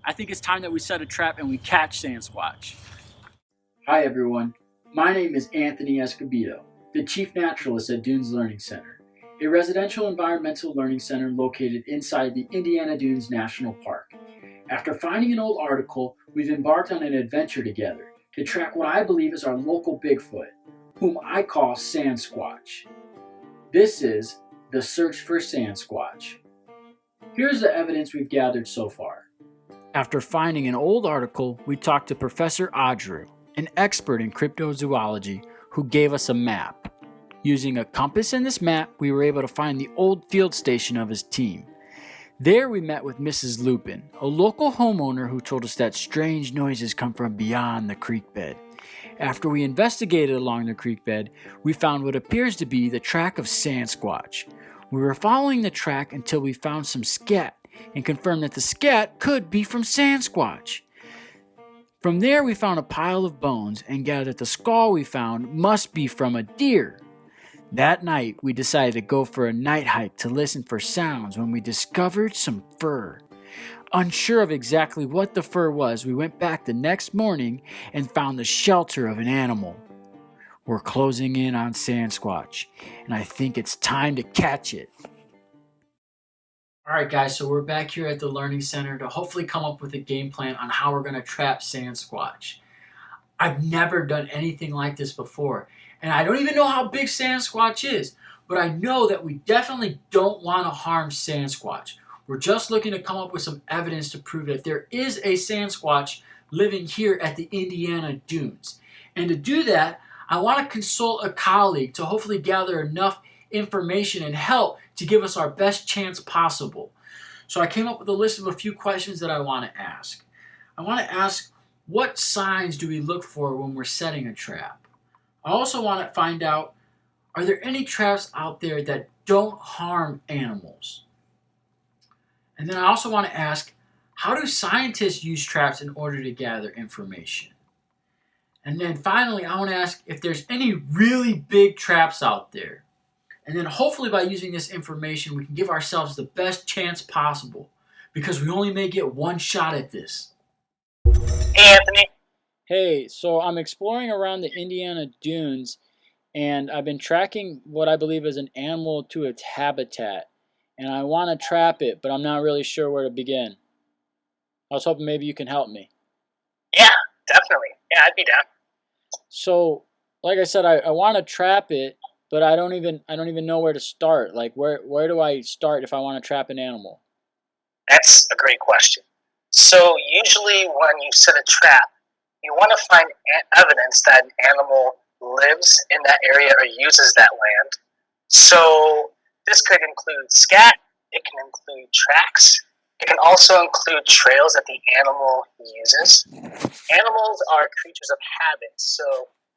I think it's time that we set a trap and we catch Sandsquatch. Hi everyone, my name is Anthony Escobedo, the Chief Naturalist at Dunes Learning Center, a residential environmental learning center located inside the Indiana Dunes National Park. After finding an old article, we've embarked on an adventure together to track what I believe is our local Bigfoot, whom I call Sandsquatch. This is the search for Sandsquatch. Here's the evidence we've gathered so far. After finding an old article, we talked to Professor Audrew, an expert in cryptozoology, who gave us a map. Using a compass in this map, we were able to find the old field station of his team. There we met with Mrs. Lupin, a local homeowner who told us that strange noises come from beyond the creek bed. After we investigated along the creek bed, we found what appears to be the track of Sandsquatch. We were following the track until we found some scat and confirmed that the scat could be from Sandsquatch. From there we found a pile of bones and gathered that the skull we found must be from a deer. That night we decided to go for a night hike to listen for sounds when we discovered some fur. Unsure of exactly what the fur was, we went back the next morning and found the shelter of an animal. We're closing in on Sandsquatch, and I think it's time to catch it. Alright guys, so we're back here at the Learning Center to hopefully come up with a game plan on how we're going to trap Sandsquatch. I've never done anything like this before, and I don't even know how big Sandsquatch is, but I know that we definitely don't want to harm Sandsquatch. We're just looking to come up with some evidence to prove that there is a Sandsquatch living here at the Indiana Dunes. And to do that, I want to consult a colleague to hopefully gather enough information and help to give us our best chance possible. So I came up with a list of a few questions that I want to ask. I want to ask, what signs do we look for when we're setting a trap? I also want to find out, are there any traps out there that don't harm animals? And then I also want to ask, how do scientists use traps in order to gather information? And then finally, I want to ask if there's any really big traps out there. And then hopefully by using this information, we can give ourselves the best chance possible, because we only may get one shot at this. Hey, Anthony. Hey, so I'm exploring around the Indiana Dunes, and I've been tracking what I believe is an animal to its habitat. And I want to trap it, but I'm not really sure where to begin. I was hoping maybe you can help me. Yeah, definitely. Yeah, I'd be down. So, like I said, I want to trap it, but I don't even know where to start. Like, where do I start if I want to trap an animal? That's a great question. So usually when you set a trap, you want to find evidence that an animal lives in that area or uses that land. So this could include scat, it can include tracks, it can also include trails that the animal uses. Animals are creatures of habit, so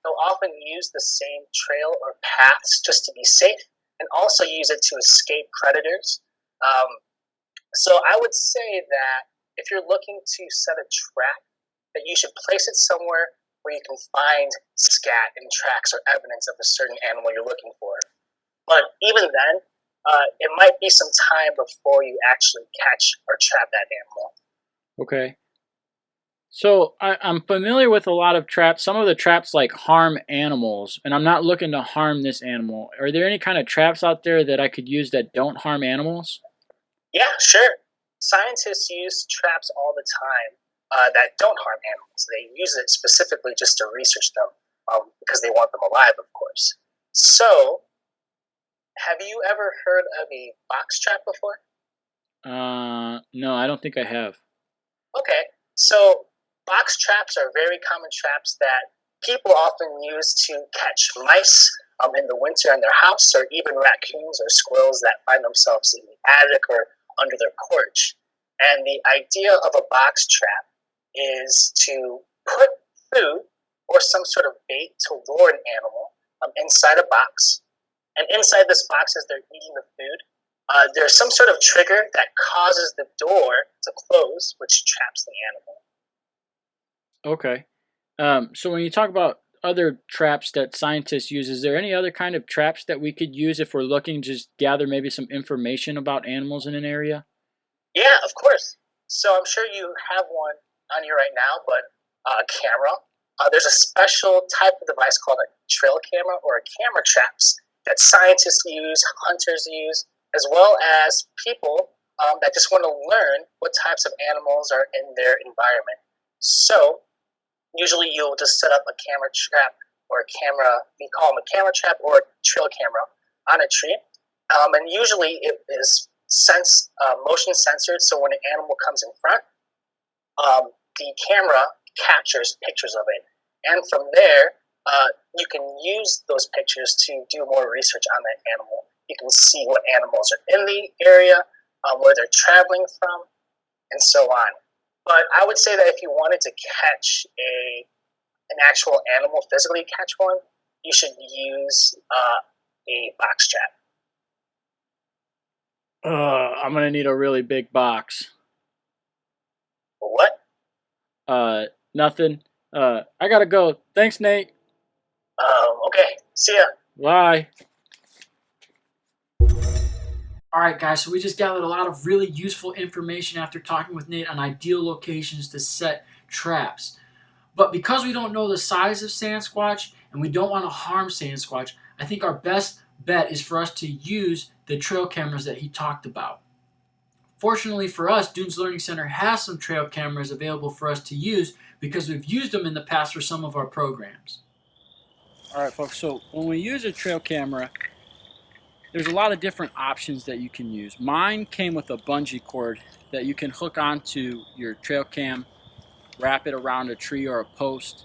they'll often use the same trail or paths just to be safe, and also use it to escape predators. So I would say that if you're looking to set a trap, that you should place it somewhere where you can find scat and tracks or evidence of a certain animal you're looking for. But even then, it might be some time before you actually catch or trap that animal. Okay. So I'm familiar with a lot of traps. Some of the traps like harm animals, and I'm not looking to harm this animal. Are there any kind of traps out there that I could use that don't harm animals? Yeah, sure. Scientists use traps all the time that don't harm animals. They use it specifically just to research them because they want them alive, of course. So, have you ever heard of a box trap before? No, I don't think I have. Okay, so box traps are very common traps that people often use to catch mice in the winter in their house, or even raccoons or squirrels that find themselves in the attic or under their porch. And the idea of a box trap is to put food or some sort of bait to lure an animal inside a box. And inside this box, as they're eating the food, there's some sort of trigger that causes the door to close, which traps the animal. Okay. So when you talk about other traps that scientists use, is there any other kind of traps that we could use if we're looking to just gather maybe some information about animals in an area? Yeah, of course. So I'm sure you have one on you right now, but a camera. There's a special type of device called a trail camera or a camera traps that scientists use, hunters use, as well as people that just want to learn what types of animals are in their environment. So usually you'll just set up a camera trap or a camera, we call them a camera trap or a trail camera on a tree. And usually it is motion censored, so when an animal comes in front, the camera captures pictures of it. And from there, you can use those pictures to do more research on that animal. You can see what animals are in the area, where they're traveling from, and so on. But I would say that if you wanted to catch an actual animal, physically catch one, you should use a box trap. I'm gonna need a really big box. What? Nothing. I gotta go. Thanks, Nate. Okay. See ya. Bye. Alright guys, so we just gathered a lot of really useful information after talking with Nate on ideal locations to set traps. But because we don't know the size of Sandsquatch and we don't want to harm Sandsquatch, I think our best bet is for us to use the trail cameras that he talked about. Fortunately for us, Dunes Learning Center has some trail cameras available for us to use because we've used them in the past for some of our programs. Alright folks, so when we use a trail camera, there's a lot of different options that you can use. Mine came with a bungee cord that you can hook onto your trail cam, wrap it around a tree or a post,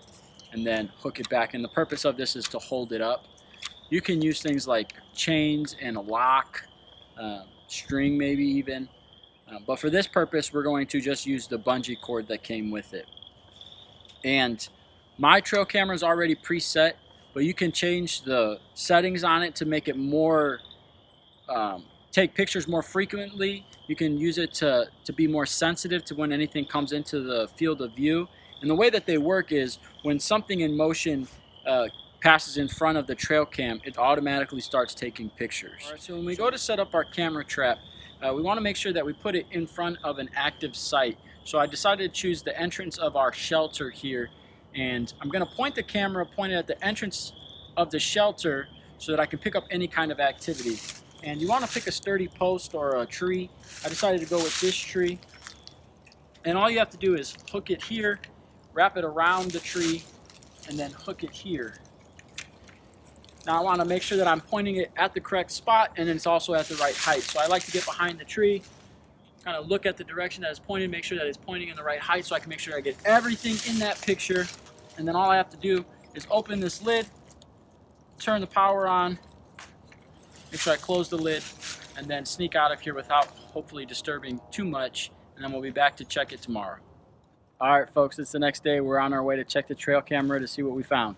and then hook it back. And the purpose of this is to hold it up. You can use things like chains and a lock, string maybe even. But for this purpose, we're going to just use the bungee cord that came with it. And my trail camera is already preset, but you can change the settings on it to make it more take pictures more frequently. You can use it to be more sensitive to when anything comes into the field of view. And the way that they work is when something in motion passes in front of the trail cam, it automatically starts taking pictures. All right, so when we go to set up our camera trap, we want to make sure that we put it in front of an active site. So I decided to choose the entrance of our shelter here, and I'm going to point the camera pointed at the entrance of the shelter so that I can pick up any kind of activity. And you want to pick a sturdy post or a tree. I decided to go with this tree. And all you have to do is hook it here, wrap it around the tree, and then hook it here. Now I want to make sure that I'm pointing it at the correct spot and it's also at the right height. So I like to get behind the tree, kind of look at the direction that it's pointing, make sure that it's pointing in the right height so I can make sure I get everything in that picture. And then all I have to do is open this lid, turn the power on, make sure I close the lid, and then sneak out of here without hopefully disturbing too much, and then we'll be back to check it tomorrow. All right, folks, it's the next day. We're on our way to check the trail camera to see what we found.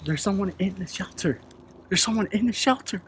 There's someone in the shelter. There's someone in the shelter.